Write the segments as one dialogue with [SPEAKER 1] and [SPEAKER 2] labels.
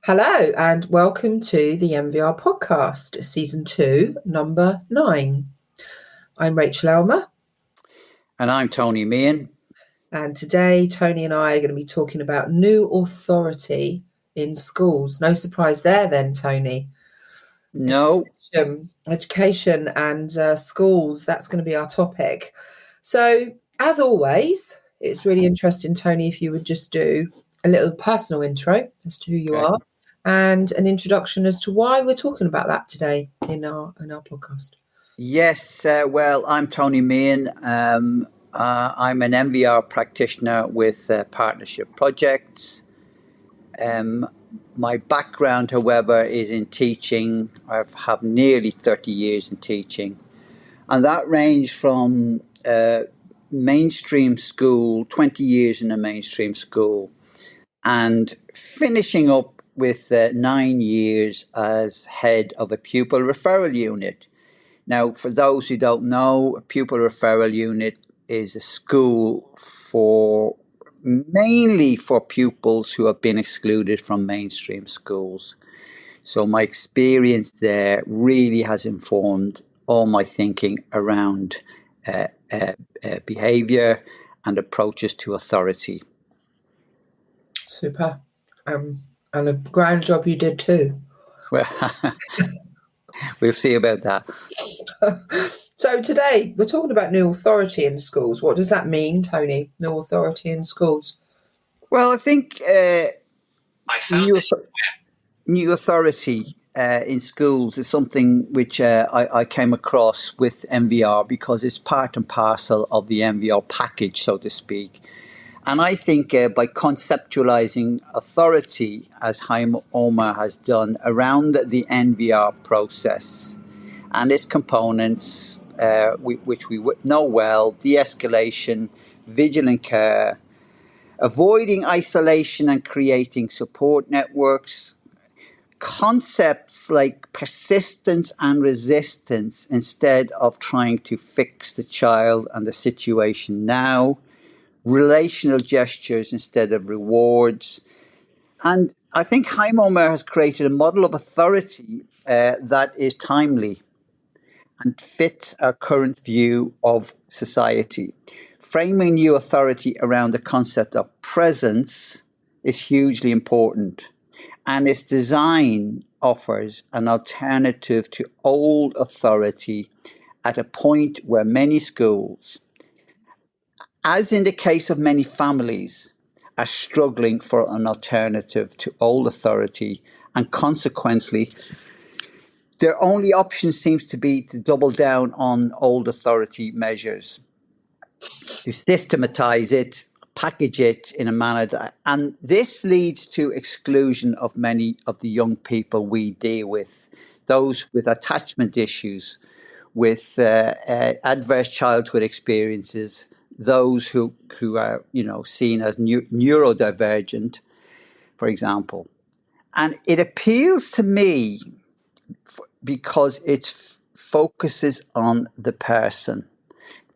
[SPEAKER 1] Hello and welcome to the NVR podcast, season 2, number 9. I'm Rachael Aylmer.
[SPEAKER 2] And I'm Tony Meehan.
[SPEAKER 1] And today, Tony and I are going to be talking about new authority in schools. No surprise there then, Tony.
[SPEAKER 2] No.
[SPEAKER 1] Education and schools, that's going to be our topic. So, as always, it's really interesting, Tony, if you would just do a little personal intro as to who you are and an introduction as to why we're talking about that today in our podcast.
[SPEAKER 2] Yes, well, I'm Tony Meehan. I'm an NVR practitioner with PartnershipProjects. My background, however, is in teaching. I have nearly 30 years in teaching. And that ranged from mainstream school, 20 years in a mainstream school, and finishing up with 9 years as head of a pupil referral unit. Now, for those who don't know, a pupil referral unit is a school mainly for pupils who have been excluded from mainstream schools. So my experience there really has informed all my thinking around behaviour and approaches to authority.
[SPEAKER 1] Super. And a grand job you did too.
[SPEAKER 2] Well, we'll see about that.
[SPEAKER 1] So today we're talking about new authority in schools. What does that mean, Tony? New authority in schools?
[SPEAKER 2] Well, I think new authority in schools is something which I came across with NVR because it's part and parcel of the NVR package, so to speak. And I think by conceptualizing authority, as Haim Omer has done, around the NVR process and its components, which we know well, de-escalation, vigilant care, avoiding isolation and creating support networks, concepts like persistence and resistance instead of trying to fix the child and the situation now, relational gestures instead of rewards. And I think Haim Omer has created a model of authority that is timely and fits our current view of society. Framing new authority around the concept of presence is hugely important, and its design offers an alternative to old authority at a point where many schools, as in the case of many families, are struggling for an alternative to old authority, and consequently, their only option seems to be to double down on old authority measures, to systematize it, package it in a manner that, and this leads to exclusion of many of the young people we deal with, those with attachment issues, with adverse childhood experiences, those who are seen as neurodivergent, for example. And it appeals to me because it focuses on the person,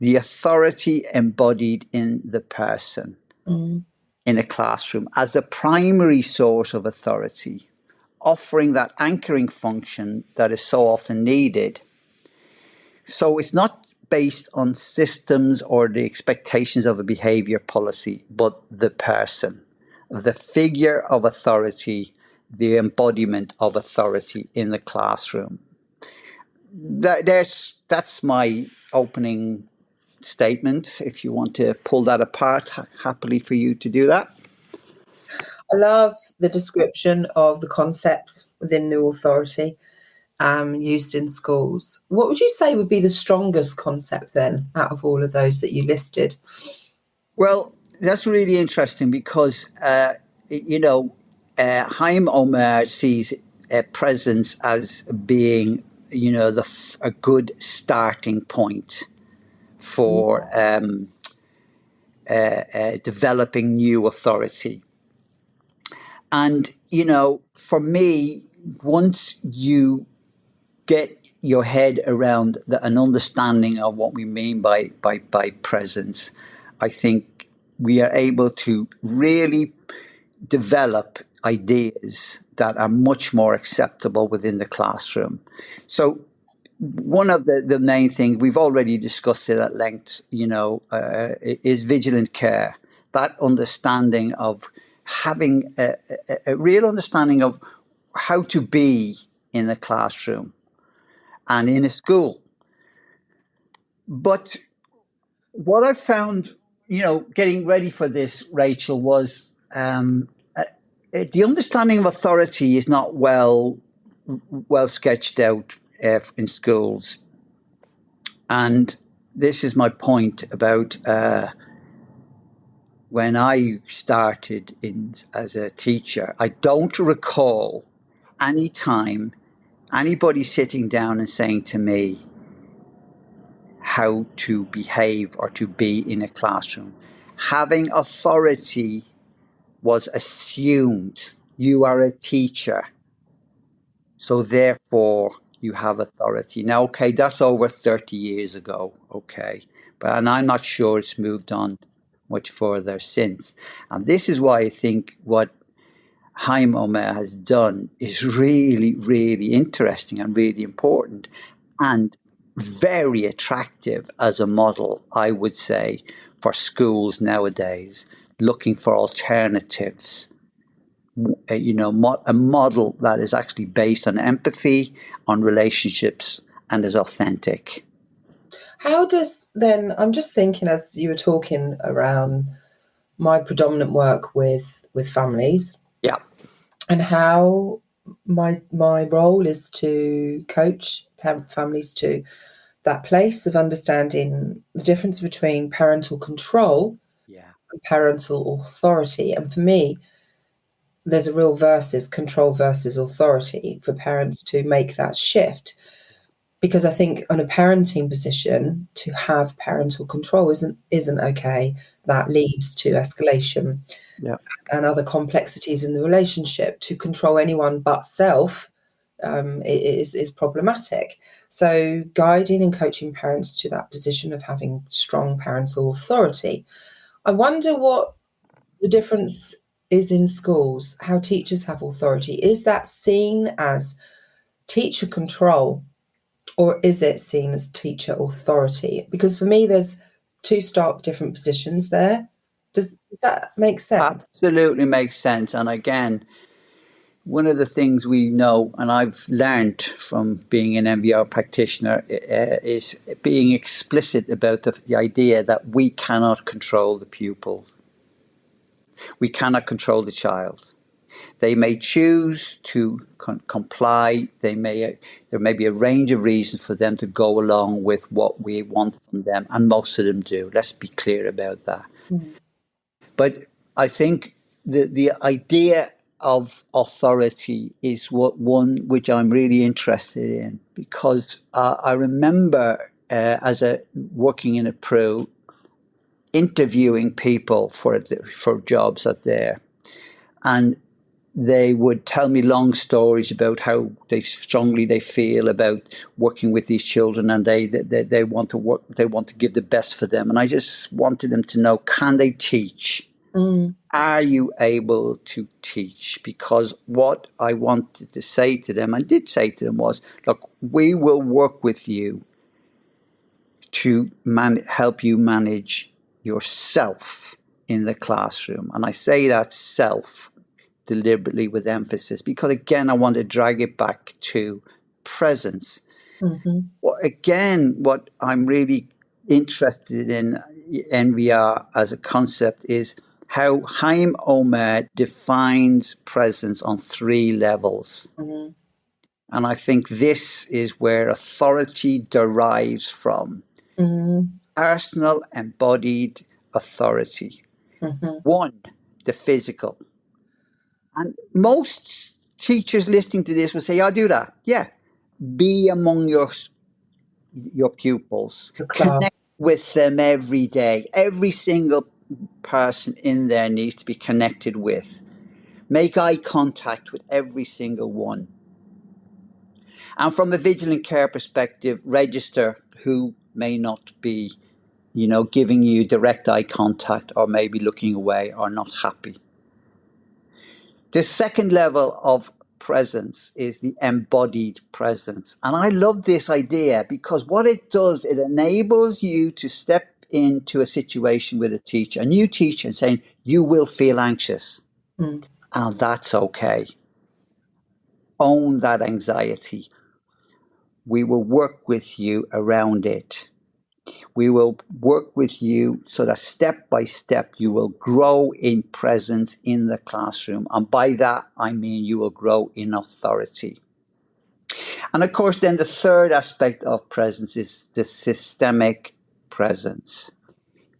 [SPEAKER 2] the authority embodied in the person in a classroom as the primary source of authority, offering that anchoring function that is so often needed. So it's not based on systems or the expectations of a behavior policy, but the person, the figure of authority, the embodiment of authority in the classroom. That's my opening statement. If you want to pull that apart, happily for you to do that.
[SPEAKER 1] I love the description of the concepts within new authority used in schools. What would you say would be the strongest concept then out of all of those that you listed?
[SPEAKER 2] Well, that's really interesting because, Haim Omer sees presence as being, a good starting point for developing new authority. And, for me, once you get your head around an understanding of what we mean by presence, I think we are able to really develop ideas that are much more acceptable within the classroom. So one of the main things, we've already discussed it at length, is vigilant care. That understanding of having a real understanding of how to be in a classroom and in a school. But what I found, getting ready for this, Rachel, was the understanding of authority is not well sketched out in schools. And this is my point about when I started as a teacher. I don't recall any time anybody sitting down and saying to me how to behave or to be in a classroom. Having authority was assumed. You are a teacher, so therefore you have authority. Now, okay, that's over 30 years ago, okay, and I'm not sure it's moved on much further since. And this is why I think what Haim Omer has done is really, really interesting and really important and very attractive as a model, I would say, for schools nowadays, looking for alternatives. A model that is actually based on empathy, on relationships, and is authentic.
[SPEAKER 1] How does then, I'm just thinking as you were talking around my predominant work with families.
[SPEAKER 2] Yeah.
[SPEAKER 1] And how my role is to coach families to that place of understanding the difference between parental control and parental authority. And for me, there's a real control versus authority for parents to make that shift. Because I think on a parenting position, to have parental control isn't okay. That leads to escalation and other complexities in the relationship. To control anyone but self is problematic. So guiding and coaching parents to that position of having strong parental authority. I wonder what the difference is in schools, how teachers have authority. Is that seen as teacher control, or is it seen as teacher authority? Because for me, there's two stark different positions there. Does that make sense?
[SPEAKER 2] Absolutely makes sense. And again, one of the things we know, and I've learned from being an NVR practitioner, is being explicit about the idea that we cannot control the pupil. We cannot control the child. They may choose to comply. There may be a range of reasons for them to go along with what we want from them, and most of them do. Let's be clear about that. Mm-hmm. But I think the idea of authority is one which I'm really interested in, because I remember working in a pro, interviewing people for jobs out there, and they would tell me long stories about how strongly they feel about working with these children, and they want to work. They want to give the best for them. And I just wanted them to know: can they teach? Mm. Are you able to teach? Because what I wanted to say to them, and did say to them, was, look, we will work with you to help you manage yourself in the classroom. And I say that self deliberately with emphasis, because again, I want to drag it back to presence. Mm-hmm. Well, again, what I'm really interested in NVR as a concept is how Haim Omer defines presence on 3 levels. Mm-hmm. And I think this is where authority derives from. Mm-hmm. Personal embodied authority. Mm-hmm. 1, the physical. And most teachers listening to this will say, I'll do that. Yeah. Be among your pupils. Connect with them every day. Every single person in there needs to be connected with. Make eye contact with every single one. And from a vigilant care perspective, register who may not be, giving you direct eye contact, or maybe looking away or not happy. The second level of presence is the embodied presence. And I love this idea because what it does, it enables you to step into a situation with a new teacher, and saying, you will feel anxious. And that's okay. Own that anxiety. We will work with you around it. We will work with you so that step by step you will grow in presence in the classroom. And by that, I mean you will grow in authority. And of course, then the third aspect of presence is the systemic presence.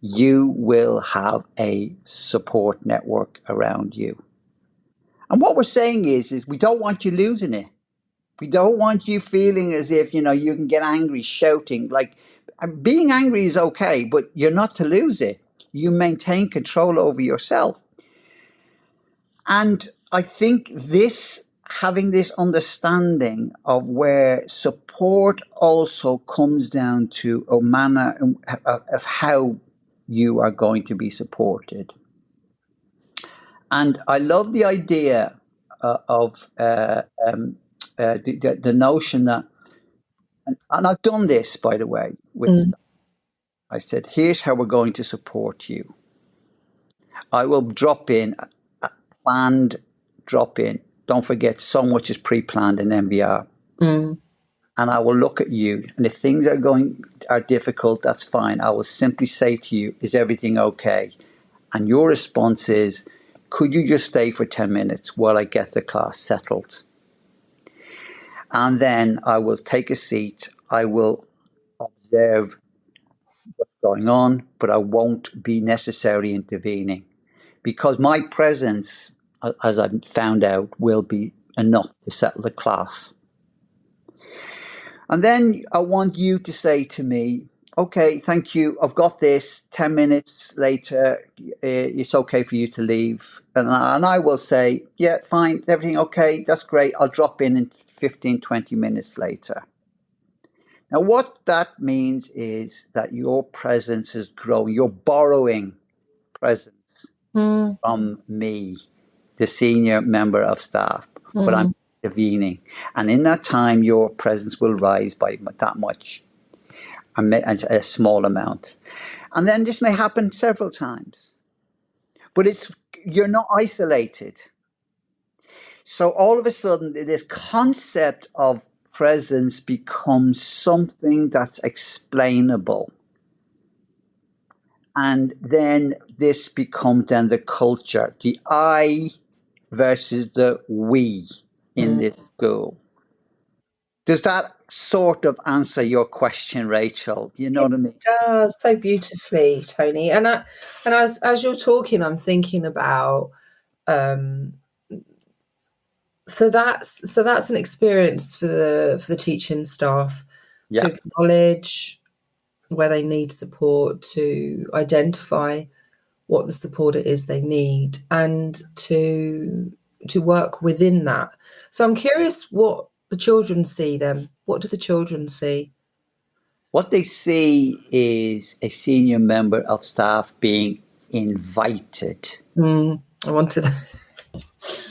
[SPEAKER 2] You will have a support network around you. And what we're saying is we don't want you losing it. We don't want you feeling as if, you can get angry, shouting. Like, being angry is okay, but you're not to lose it. You maintain control over yourself. And I think having this understanding of where support also comes down to a manner of how you are going to be supported. And I love the idea of the notion that, and I've done this, by the way, with I said, here's how we're going to support you. I will drop in a planned drop in. Don't forget, so much is pre-planned in NVR. And I will look at you, and if things are difficult, that's fine. I will simply say to you, is everything okay? And your response is, could you just stay for 10 minutes while I get the class settled? And then I will take a seat. I will observe what's going on, but I won't be necessarily intervening, because my presence, as I've found out, will be enough to settle the class. And then I want you to say to me, okay, thank you, I've got this. 10 minutes later, it's okay for you to leave. And I will say, yeah, fine, everything okay, that's great. I'll drop in 15, 20 minutes later. Now, what that means is that your presence is growing. You're borrowing presence from me, the senior member of staff, but I'm intervening. And in that time, your presence will rise by that much, a small amount. And then this may happen several times. But you're not isolated. So all of a sudden, this concept of presence becomes something that's explainable. And then this becomes then the culture, the I versus the we in this school. Does that sort of answer your question, Rachel? You know what I mean?
[SPEAKER 1] It does, so beautifully, Tony. And as you're talking, I'm thinking about so that's an experience for the teaching staff to acknowledge where they need support, to identify what the support it is they need, and to work within that. So I'm curious what the children see then. What do the children see?
[SPEAKER 2] What they see is a senior member of staff being invited
[SPEAKER 1] I wanted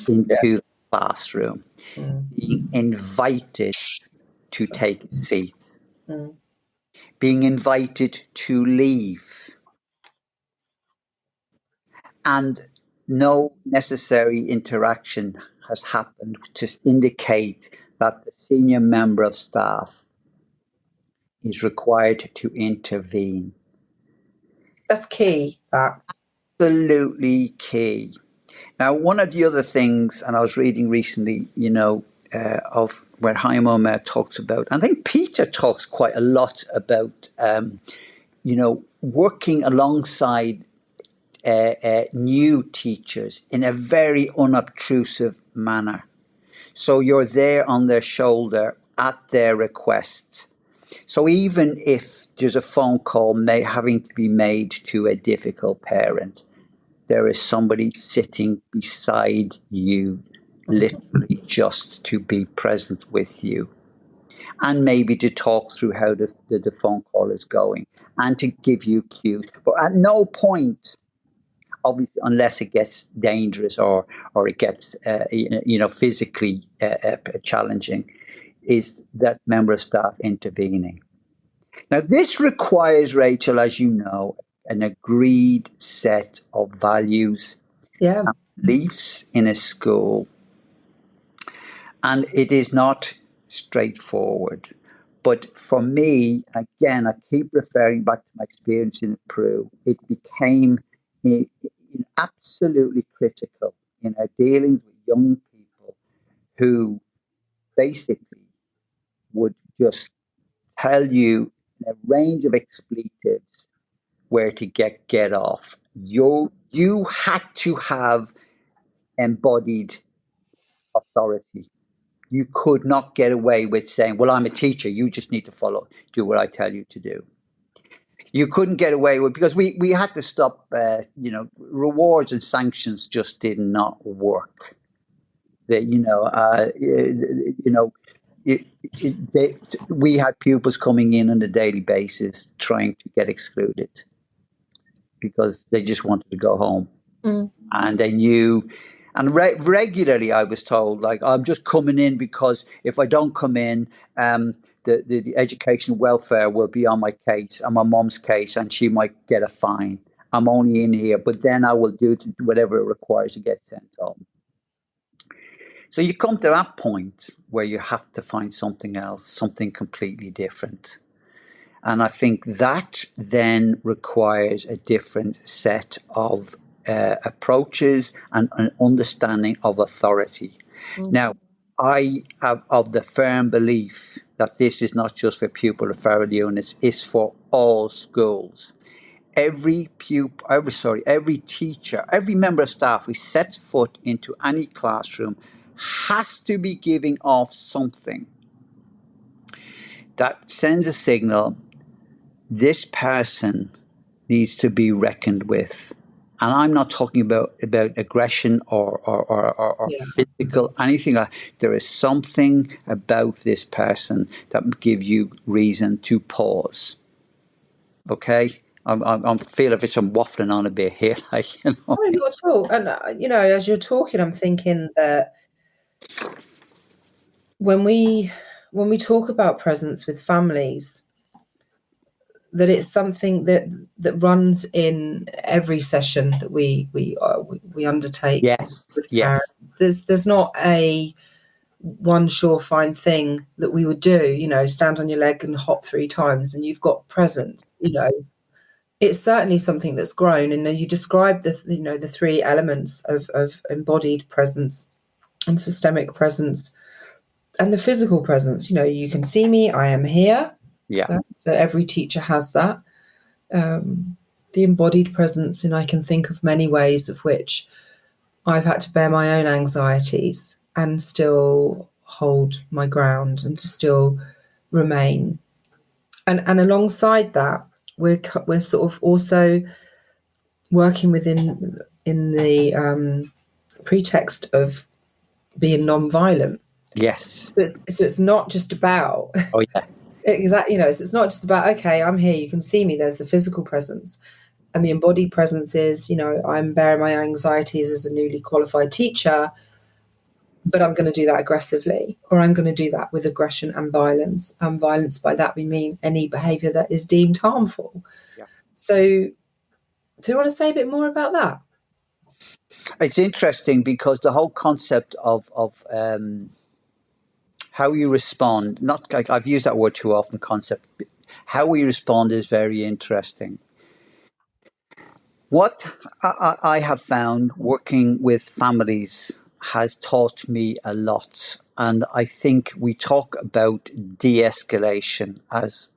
[SPEAKER 2] into the classroom, being invited to take seats, being invited to leave, and no necessary interaction has happened to indicate that the senior member of staff is required to intervene.
[SPEAKER 1] That's key, that.
[SPEAKER 2] Absolutely key. Now, one of the other things, and I was reading recently, of where Haim Omer talks about, I think Peter talks quite a lot about, working alongside new teachers in a very unobtrusive manner. So you're there on their shoulder at their request. So even if there's a phone call having to be made to a difficult parent, there is somebody sitting beside you, literally just to be present with you, and maybe to talk through how the phone call is going and to give you cues. But at no point obviously, unless it gets dangerous or it gets physically challenging, is that member of staff intervening. Now, this requires, Rachel, as you know, an agreed set of values
[SPEAKER 1] Yeah.
[SPEAKER 2] and beliefs in a school, and it is not straightforward. But for me, again, I keep referring back to my experience in Peru. It became absolutely critical in our dealings with young people who basically would just tell you in a range of expletives where to get off. You had to have embodied authority. You could not get away with saying, well, I'm a teacher, you just need to do what I tell you to do. You couldn't get away with, because we had to stop, rewards and sanctions just did not work. We had pupils coming in on a daily basis trying to get excluded because they just wanted to go home.
[SPEAKER 1] Mm.
[SPEAKER 2] And they knew, and regularly I was told, like, I'm just coming in because if I don't come in, the education welfare will be on my case, on my mom's case, and she might get a fine. I'm only in here, but then I will do whatever it requires to get sent home. So you come to that point where you have to find something else, something completely different. And I think that then requires a different set of approaches and an understanding of authority.
[SPEAKER 1] Mm.
[SPEAKER 2] Now, I have of the firm belief that this is not just for pupil referral units, it's for all schools. Every teacher, every member of staff who sets foot into any classroom has to be giving off something that sends a signal: this person needs to be reckoned with. And I'm not talking about aggression or physical, anything like that. There is something about this person that gives you reason to pause. Okay? I'm feeling if I'm waffling on a bit here.
[SPEAKER 1] No, not at all. And, as you're talking, I'm thinking that when we talk about presence with families, that it's something that runs in every session that we undertake.
[SPEAKER 2] Yes,
[SPEAKER 1] with
[SPEAKER 2] yes.
[SPEAKER 1] Parents. There's not a one surefire thing that we would do. Stand on your leg and hop 3 times, and you've got presence. It's certainly something that's grown. And you described the 3 elements of embodied presence and systemic presence and the physical presence. You can see me, I am here.
[SPEAKER 2] Yeah.
[SPEAKER 1] So every teacher has that. The embodied presence, and I can think of many ways of which I've had to bear my own anxieties and still hold my ground and to still remain. And alongside that, we're sort of also working within the pretext of being non-violent.
[SPEAKER 2] Yes.
[SPEAKER 1] So it's not just about
[SPEAKER 2] Oh yeah.
[SPEAKER 1] Exactly. So it's not just about, okay, I'm here, you can see me. There's the physical presence, and the embodied presence is, I'm bearing my anxieties as a newly qualified teacher, but I'm going to do that aggressively, or I'm going to do that with aggression and violence. Violence, by that we mean any behaviour that is deemed harmful.
[SPEAKER 2] Yeah.
[SPEAKER 1] So do you want to say a bit more about that?
[SPEAKER 2] It's interesting because the whole concept of how you respond, not like I've used that word too often, concept, how we respond is very interesting. What I have found working with families has taught me a lot. And I think we talk about de-escalation as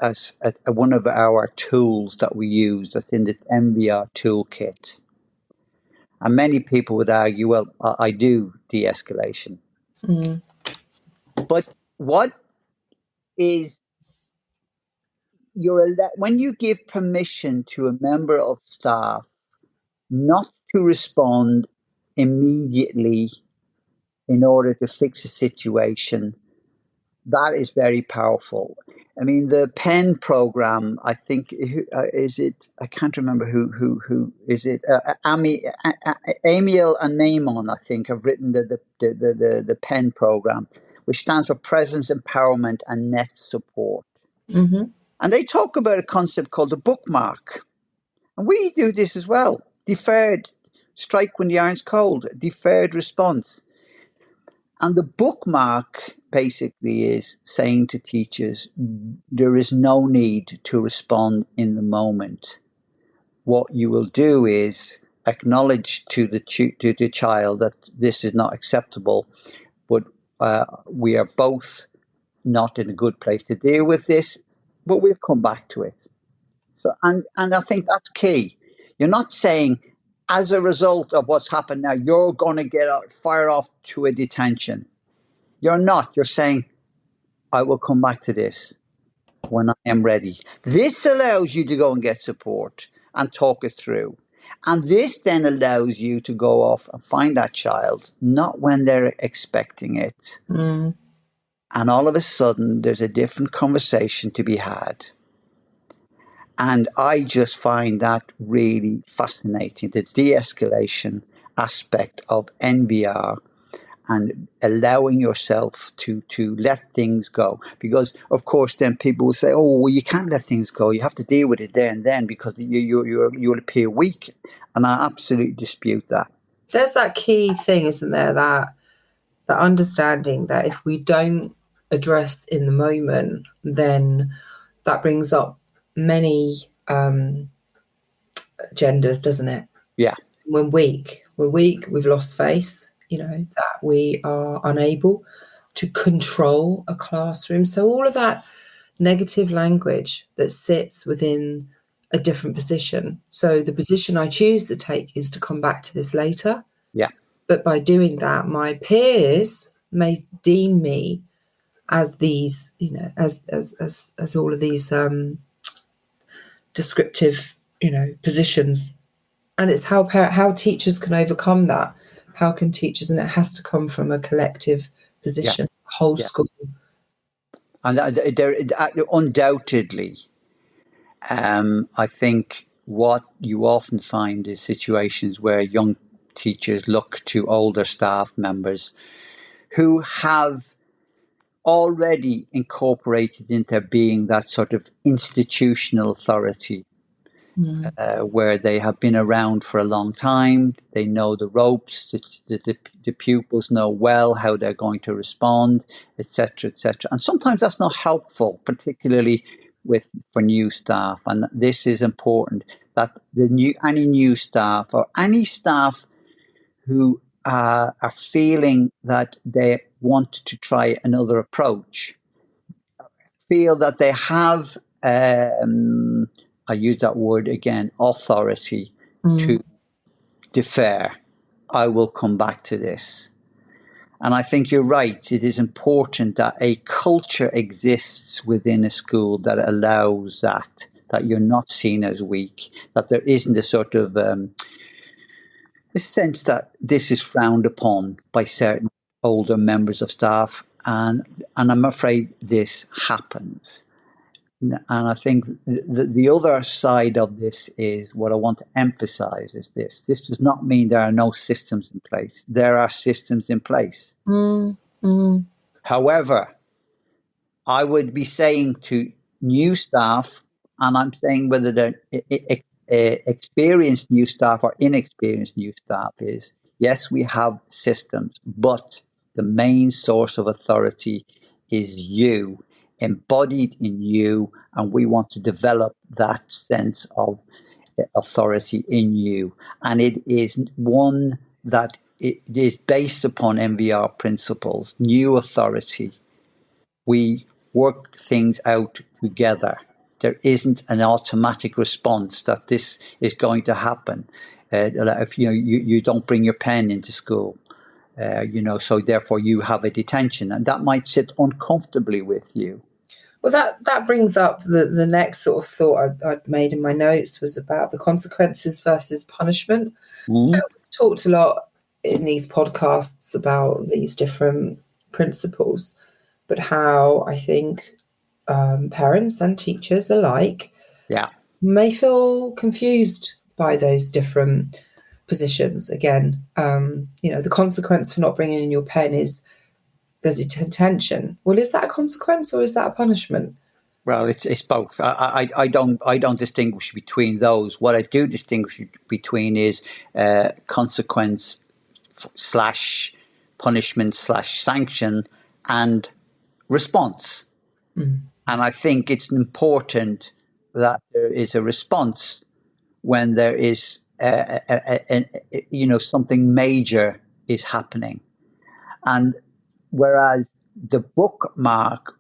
[SPEAKER 2] one of our tools that we use that's in the NVR toolkit. And many people would argue, well, I do de-escalation.
[SPEAKER 1] Mm.
[SPEAKER 2] But what is when you give permission to a member of staff not to respond immediately in order to fix a situation, that is very powerful. I mean, the PEN program, I think, is it, I can't remember who is it? Amiel and Maimon, I think, have written the PEN program, which stands for Presence, Empowerment and Net Support.
[SPEAKER 1] Mm-hmm.
[SPEAKER 2] And they talk about a concept called the bookmark. And we do this as well. Deferred, strike when the iron's cold, deferred response. And the bookmark basically is saying to teachers, there is no need to respond in the moment. What you will do is acknowledge to the child that this is not acceptable, but we are both not in a good place to deal with this, but we'll come back to it. So, and I think that's key. You're not saying, as a result of what's happened now, you're going to get fired off to a detention. You're not. You're saying, I will come back to this when I am ready. This allows you to go and get support and talk it through. And this then allows you to go off and find that child, not when they're expecting it.
[SPEAKER 1] Mm.
[SPEAKER 2] And all of a sudden, there's a different conversation to be had. And I just find that really fascinating, the de-escalation aspect of NVR and allowing yourself to let things go. Because, of course, then people will say, oh, well, you can't let things go. You have to deal with it there and then because you'll appear weak. And I absolutely dispute that.
[SPEAKER 1] There's that key thing, isn't there, that understanding that if we don't address in the moment, then that brings up many genders, doesn't it?
[SPEAKER 2] Yeah.
[SPEAKER 1] We're weak, we've lost face, that we are unable to control a classroom. So all of that negative language that sits within a different position. So the position I choose to take is to come back to this later.
[SPEAKER 2] Yeah.
[SPEAKER 1] But by doing that, my peers may deem me as these, as all of these descriptive, positions. And it's how teachers can overcome that. How can teachers, and it has to come from a collective position, whole school.
[SPEAKER 2] And there undoubtedly, I think what you often find is situations where young teachers look to older staff members who have already incorporated into their being that sort of institutional authority. Where they have been around for a long time, they know the ropes, the pupils know well how they're going to respond, etc., etc. And sometimes that's not helpful, particularly for new staff. And this is important, that any new staff or any staff who are feeling that they want to try another approach, feel that they have I use that word again, authority to defer. I will come back to this. And I think you're right. It is important that a culture exists within a school that allows that you're not seen as weak, that there isn't a sort of a sense that this is frowned upon by certain older members of staff. And I'm afraid this happens. And I think the other side of this is what I want to emphasize is this. This does not mean there are no systems in place. There are systems in place. However, I would be saying to new staff, and I'm saying whether they're experienced new staff or inexperienced new staff, is yes, we have systems, but the main source of authority is you, embodied in you, and we want to develop that sense of authority in you. And it is one that it is based upon NVR principles, new authority. We work things out together. There isn't an automatic response that this is going to happen. If you don't bring your pen into school, so therefore you have a detention, and that might sit uncomfortably with you.
[SPEAKER 1] Well, that brings up the next sort of thought I'd made in my notes was about the consequences versus punishment. We've talked a lot in these podcasts about these different principles, but how I think parents and teachers alike
[SPEAKER 2] Yeah.
[SPEAKER 1] may feel confused by those different positions. Again, the consequence for not bringing in your pen is there's a detention. Well, is that a consequence or is that a punishment?
[SPEAKER 2] Well, it's both. I don't distinguish between those. What I do distinguish between is consequence slash punishment slash sanction and response. And I think it's important that there is a response when there is something major is happening. And whereas the bookmark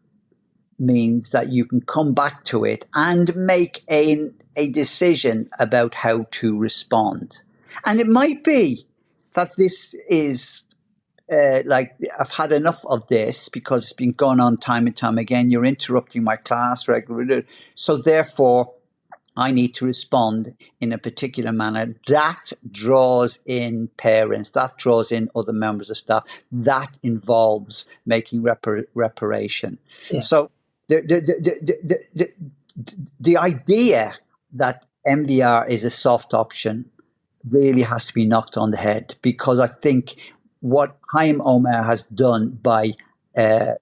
[SPEAKER 2] means that you can come back to it and make a decision about how to respond. And it might be that this is I've had enough of this because it's been going on time and time again. You're interrupting my class regularly. So therefore, I need to respond in a particular manner. That draws in parents. That draws in other members of staff. That involves making reparation.
[SPEAKER 1] Yeah.
[SPEAKER 2] So the idea that NVR is a soft option really has to be knocked on the head, because I think what Haim Omer has done by, as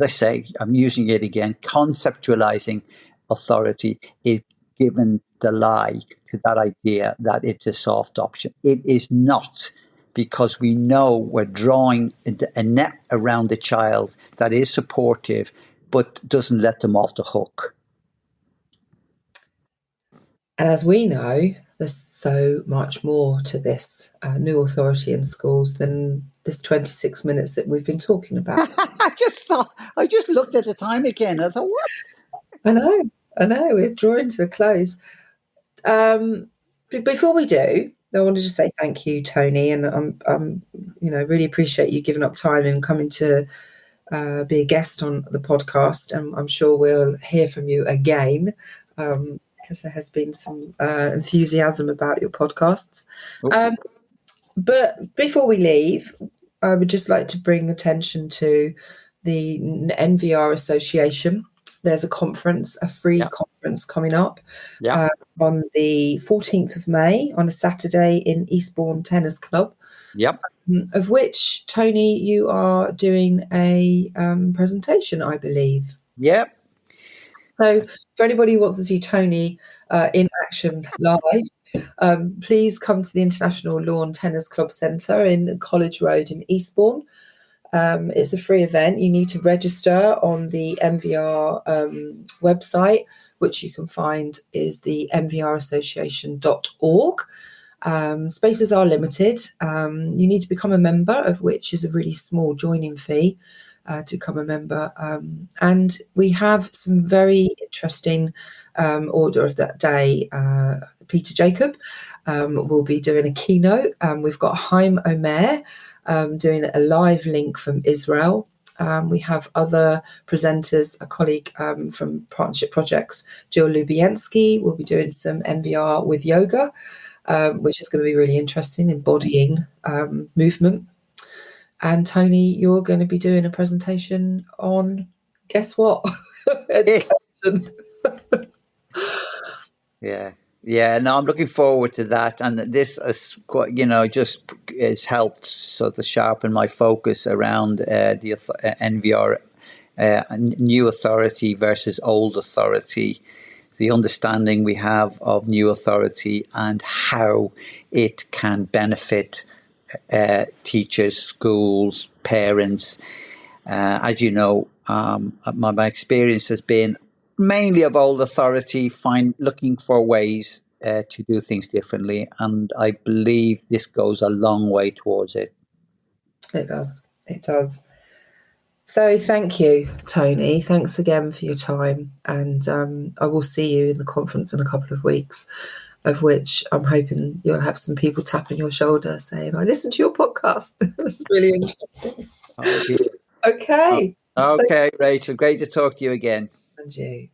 [SPEAKER 2] I say, I'm using it again, conceptualizing authority is given the lie to that idea that it's a soft option. It is not, because we know we're drawing a net around the child that is supportive but doesn't let them off the hook.
[SPEAKER 1] And as we know, there's so much more to this new authority in schools than this 26 minutes that we've been talking about.
[SPEAKER 2] I just looked at the time again. I thought, what?
[SPEAKER 1] I know, we're drawing to a close. Before we do, I wanted to say thank you, Tony, and I'm really appreciate you giving up time and coming to be a guest on the podcast. And I'm sure we'll hear from you again, because there has been some enthusiasm about your podcasts. But before we leave, I would just like to bring attention to the NVR Association. There's a conference, a free conference coming up on the 14th of May on a Saturday in Eastbourne Tennis Club.
[SPEAKER 2] Yep.
[SPEAKER 1] Of which, Tony, you are doing a presentation, I believe.
[SPEAKER 2] Yep.
[SPEAKER 1] So for anybody who wants to see Tony in action live, please come to the International Lawn Tennis Club Centre in College Road in Eastbourne. It's a free event. You need to register on the NVR website, which you can find is the nvrassociation.org. Spaces are limited. You need to become a member, of which is a really small joining fee to become a member. And we have some very interesting order of that day. Peter Jakob will be doing a keynote. We've got Haim Omer doing a live link from Israel. We have other presenters, a colleague from Partnership Projects, Lubienski, will be doing some NVR with yoga, which is going to be really interesting, embodying movement. And Tony, you're going to be doing a presentation on, guess what? Education.
[SPEAKER 2] Yeah. No, I'm looking forward to that, and this is quite, just has helped sort of sharpen my focus around the NVR, new authority versus old authority, the understanding we have of new authority and how it can benefit teachers, schools, parents. As you know, my experience has been mainly of old authority, looking for ways to do things differently. And I believe this goes a long way towards it.
[SPEAKER 1] It does. So thank you, Tony. Thanks again for your time. And I will see you in the conference in a couple of weeks, of which I'm hoping you'll have some people tapping your shoulder saying, I listened to your podcast. This is really interesting.
[SPEAKER 2] Oh,
[SPEAKER 1] Okay.
[SPEAKER 2] Okay, Rachel. Great to talk to you again.
[SPEAKER 1] And you.